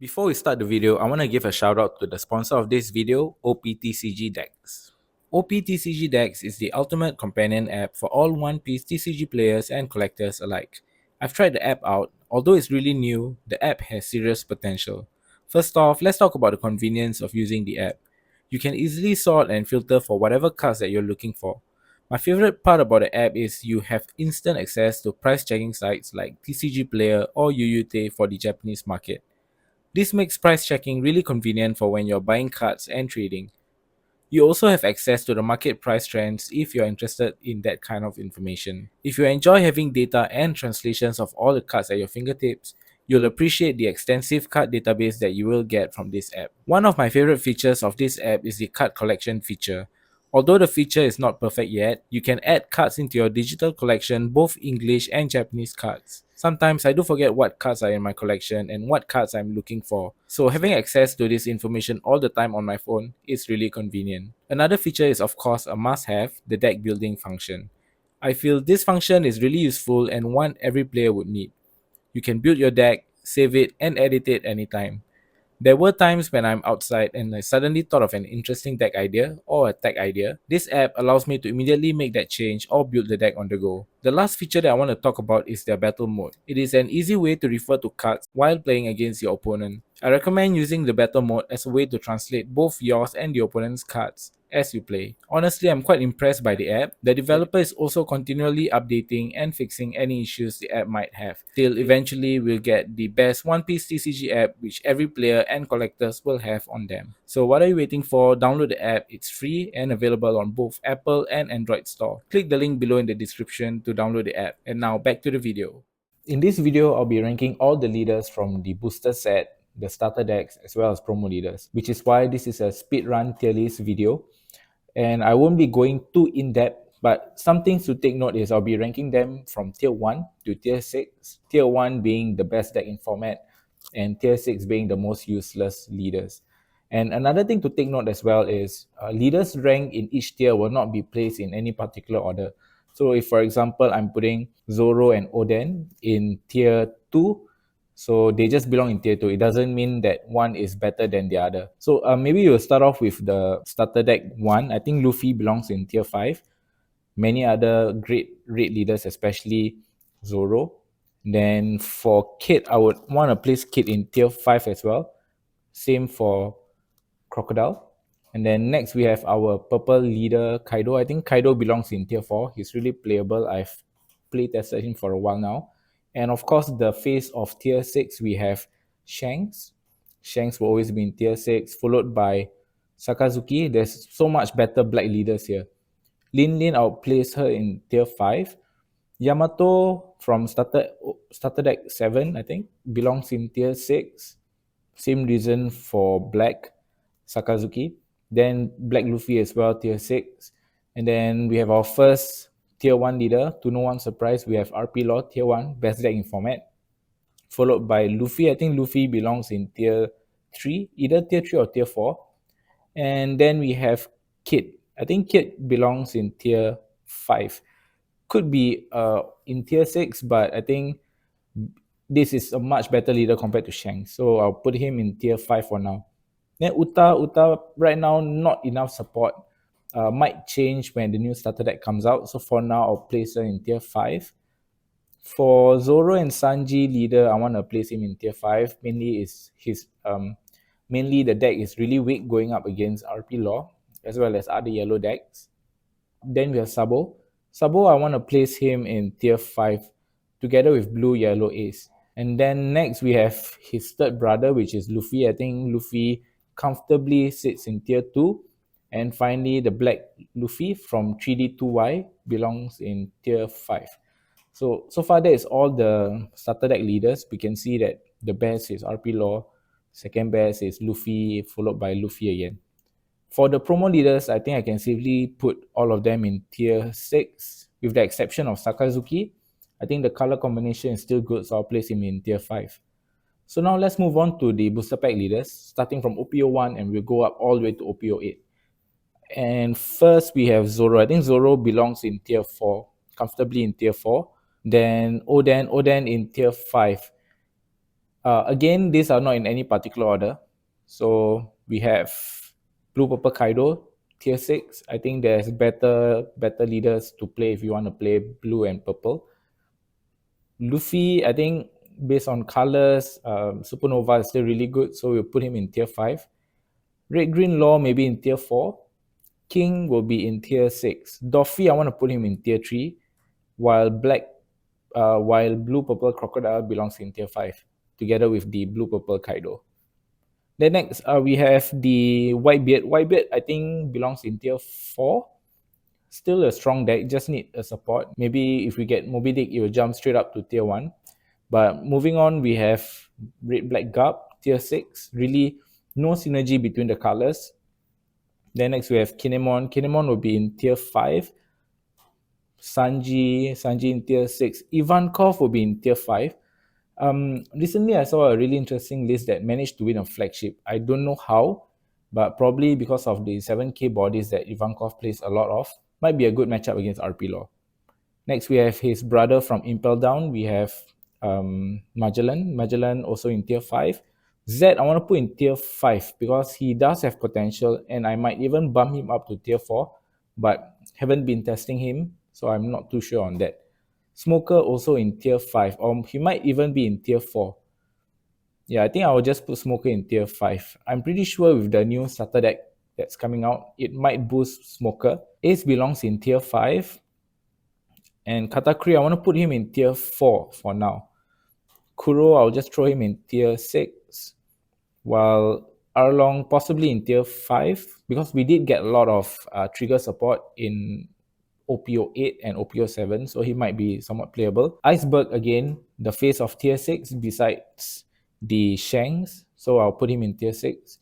Before we start the video, I want to give a shout out to the sponsor of this video, OP Decks. OP Decks is the ultimate companion app for all One Piece TCG players and collectors alike. I've tried the app out. Although it's really new, the app has serious potential. First off, let's talk about the convenience of using the app. You can easily sort and filter for whatever cards that you're looking for. My favorite part about the app is you have instant access to price checking sites like TCG Player or UUT for the Japanese market. This makes price checking really convenient for when you're buying cards and trading. You also have access to the market price trends if you're interested in that kind of information. If you enjoy having data and translations of all the cards at your fingertips, you'll appreciate the extensive card database that you will get from this app. One of my favorite features of this app is the card collection feature. Although the feature is not perfect yet, you can add cards into your digital collection, both English and Japanese cards. Sometimes I do forget what cards are in my collection and what cards I'm looking for, so having access to this information all the time on my phone is really convenient. Another feature is, of course, a must have, the deck building function. I feel this function is really useful and one every player would need. You can build your deck, save it, and edit it anytime. There were times when I'm outside and I suddenly thought of an interesting deck idea or a tech idea. This app allows me to immediately make that change or build the deck on the go. The last feature that I want to talk about is their battle mode. It is an easy way to refer to cards while playing against your opponent. I recommend using the battle mode as a way to translate both yours and the opponent's cards as you play. Honestly, I'm quite impressed by the app. The developer is also continually updating and fixing any issues the app might have. Till eventually we'll get the best One Piece TCG app which every player and collectors will have on them. So what are you waiting for? Download the app. It's free and available on both Apple and Android store. Click the link below in the description to download the app. And now back to the video. In this video, I'll be ranking all the leaders from the booster set, the starter decks, as well as promo leaders, which is why this is a speedrun tier list video. And I won't be going too in-depth, but some things to take note is I'll be ranking them from tier 1 to tier 6, tier 1 being the best deck in format, and tier 6 being the most useless leaders. And another thing to take note as well is leaders rank in each tier will not be placed in any particular order. So if, for example, I'm putting Zoro and Oden in tier 2, so they just belong in tier 2. It doesn't mean that one is better than the other. So maybe you'll start off with the starter deck 1. I think Luffy belongs in tier 5. Many other great raid leaders, especially Zoro. Then for Kid, I would want to place Kid in tier 5 as well. Same for Crocodile. And then next we have our purple leader Kaido. I think Kaido belongs in tier 4. He's really playable. I've play tested him for a while now. And of course, the face of tier 6, we have Shanks. Shanks will always be in tier 6, followed by Sakazuki. There's so much better black leaders here. Lin Lin, I'll place her in tier 5. Yamato from starter deck 7, I think, belongs in tier 6. Same reason for black Sakazuki. Then black Luffy as well, tier 6. And then we have our first tier 1 leader. To no one's surprise, we have RP Law, tier 1, best deck in format. Followed by Luffy. I think Luffy belongs in tier 3, either tier 3 or tier 4. And then we have Kid. I think Kid belongs in tier 5. Could be in tier 6, but I think this is a much better leader compared to Shanks. So I'll put him in tier 5 for now. Then Uta right now not enough support. Might change when the new starter deck comes out. So for now, I'll place her in tier 5. For Zoro and Sanji leader, I want to place him in tier 5. Mainly the deck is really weak going up against RP Law as well as other yellow decks. Then we have Sabo. Sabo, I want to place him in tier 5 together with Blue Yellow Ace. And then next we have his third brother, which is Luffy. I think Luffy comfortably sits in tier 2. And finally, the black Luffy from 3D2Y belongs in tier 5. So far that is all the starter deck leaders. We can see that the best is RP Law, second best is Luffy, followed by Luffy again. For the promo leaders, I think I can safely put all of them in tier 6, with the exception of Sakazuki. I think the color combination is still good, so I'll place him in tier 5. So now let's move on to the booster pack leaders, starting from OP01 and we'll go up all the way to OP08. And first we have Zoro. I think Zoro belongs in tier 4, comfortably in tier 4. Then Oden in tier 5. Again, these are not in any particular order. So we have Blue Purple Kaido, tier 6. I think there's better leaders to play if you want to play blue and purple. Luffy, I think based on colors, Supernova is still really good, so we'll put him in tier 5. Red Green Law maybe in tier 4. King will be in tier 6. Doffy, I want to put him in tier 3, while Blue Purple Crocodile belongs in tier 5, together with the Blue Purple Kaido. Then next, we have the Whitebeard. Whitebeard, I think, belongs in tier 4. Still a strong deck, just need a support. Maybe if we get Moby Dick, it will jump straight up to tier 1. But moving on, we have Red Black Garb, tier 6. Really, no synergy between the colors. Then next, we have Kinemon. Kinemon will be in tier 5. Sanji in tier 6. Ivankov will be in tier 5. Recently, I saw a really interesting list that managed to win a flagship. I don't know how, but probably because of the 7k bodies that Ivankov plays a lot of. Might be a good matchup against RP Law. Next, we have his brother from Impel Down. We have Magellan. Magellan also in tier 5. Zed, I want to put in tier 5 because he does have potential, and I might even bump him up to tier 4, but haven't been testing him, so I'm not too sure on that. Smoker also in tier 5, or he might even be in tier 4. Yeah, I think I will just put Smoker in tier 5. I'm pretty sure with the new starter deck that's coming out, it might boost Smoker. Ace belongs in tier 5. And Katakuri, I want to put him in tier 4 for now. Kuro, I'll just throw him in tier 6. While Arlong possibly in tier 5, because we did get a lot of trigger support in OP08 and OP07, so he might be somewhat playable. Iceberg, again, the face of tier 6 besides the Shanks, so I'll put him in tier 6.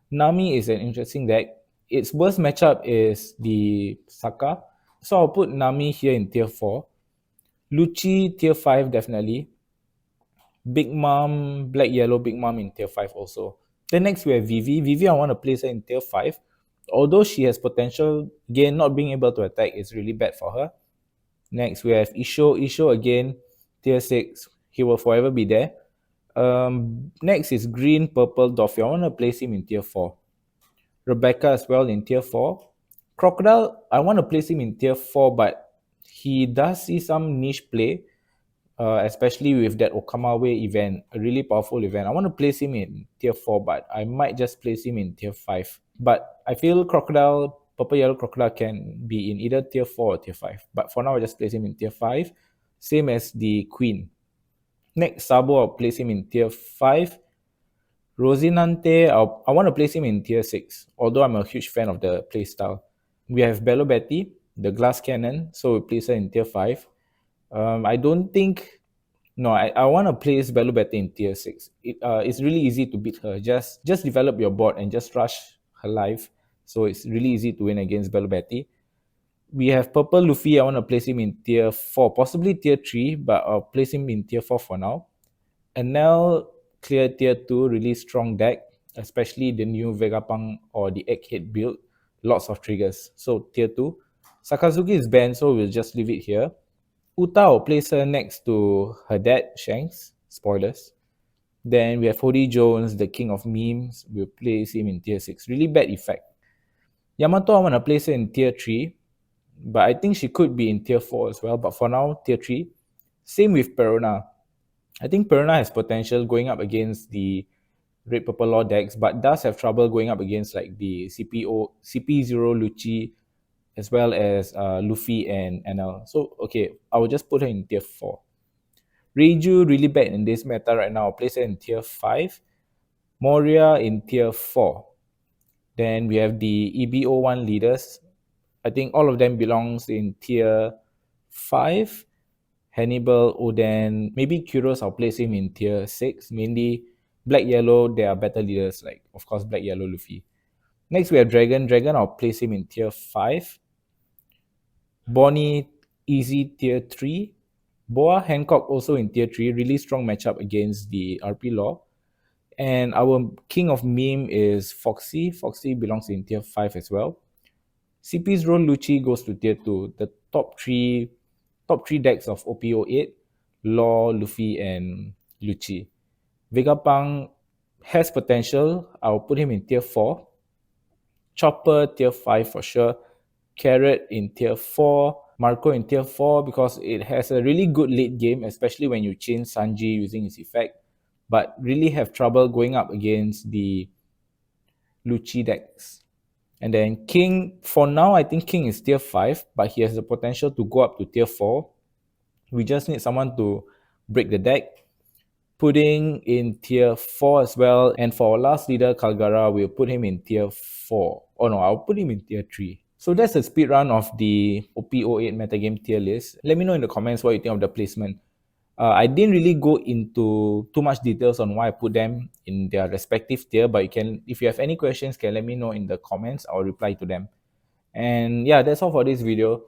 Nami is an interesting deck. Its worst matchup is the Saka, so I'll put Nami here in tier 4. Lucci, tier 5 definitely. Big Mom, Black Yellow Big Mom in tier 5 also. Then next we have Vivi. Vivi, I want to place her in tier 5. Although she has potential, again, not being able to attack is really bad for her. Next we have Isho. Isho again, tier 6. He will forever be there. Next is Green Purple Doffy. I want to place him in tier 4. Rebecca as well in tier 4. Crocodile, I want to place him in tier 4, but he does see some niche play, especially with that Okama Way event, a really powerful event. I want to place him in tier 4, but I might just place him in tier 5. But I feel Crocodile, Purple Yellow Crocodile can be in either tier 4 or tier 5. But for now, I just place him in tier 5. Same as the Queen. Next, Sabo, I'll place him in tier 5. Rosinante, I want to place him in tier 6, although I'm a huge fan of the playstyle. We have Bello Betty, the Glass Cannon, so we place her in tier 5. I don't think... No, I want to place Bello Betty in tier 6. It's really easy to beat her. Just develop your board and just rush her life. So it's really easy to win against Bello Betty. We have Purple Luffy. I want to place him in tier 4, possibly tier 3, but I'll place him in tier 4 for now. Enel, clear tier 2, really strong deck, especially the new Vegapunk or the Egghead build. Lots of triggers. So tier 2. Sakazuki is banned, so we'll just leave it here. Uta will place her next to her dad, Shanks. Spoilers. Then we have Hody Jones, the king of memes. We'll place him in tier 6. Really bad effect. Yamato, I want to place her in tier 3. But I think she could be in tier 4 as well. But for now, tier 3. Same with Perona. I think Perona has potential going up against the Red Purple Law decks, but does have trouble going up against like the CP0 Lucci, as well as Luffy and Enel. So, okay, I will just put her in tier 4. Reiju, really bad in this meta right now. I'll place her in tier 5. Moria in tier 4. Then we have the EBO1 leaders. I think all of them belongs in tier 5. Hannibal, Oden, maybe Kuros, I'll place him in tier 6. Mainly Black Yellow, they are better leaders, like, of course, Black Yellow Luffy. Next, we have Dragon. Dragon, I'll place him in tier 5. Bonnie, easy tier 3. Boa Hancock also in tier 3. Really strong matchup against the RP Law. And our king of meme is Foxy. Foxy belongs in tier 5 as well. CP's role Lucci goes to tier 2. The top three decks of OP08, Law, Luffy, and Lucci. Vegapunk has potential. I'll put him in tier 4. Chopper, tier 5 for sure. Carrot in tier 4. Marco in tier 4 because it has a really good late game, especially when you chain Sanji using his effect, but really have trouble going up against the Lucci decks. And then King, for now, I think King is tier 5, but he has the potential to go up to tier 4. We just need someone to break the deck. Pudding in tier 4 as well. And for our last leader, Kalgara, we'll put him in tier 4. Oh no, I'll put him in tier 3. So that's a speed run of the OP08 metagame tier list. Let me know in the comments what you think of the placement. I didn't really go into too much details on why I put them in their respective tier, but you can, if you have any questions, can let me know in the comments. I'll reply to them. And yeah, that's all for this video.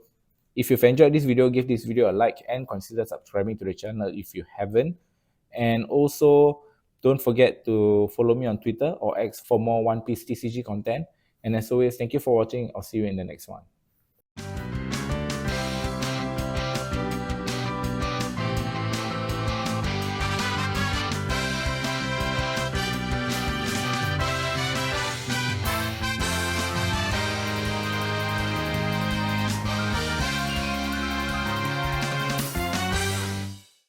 If you've enjoyed this video, give this video a like and consider subscribing to the channel if you haven't. And also, don't forget to follow me on Twitter or X for more One Piece TCG content. And as always, thank you for watching. I'll see you in the next one.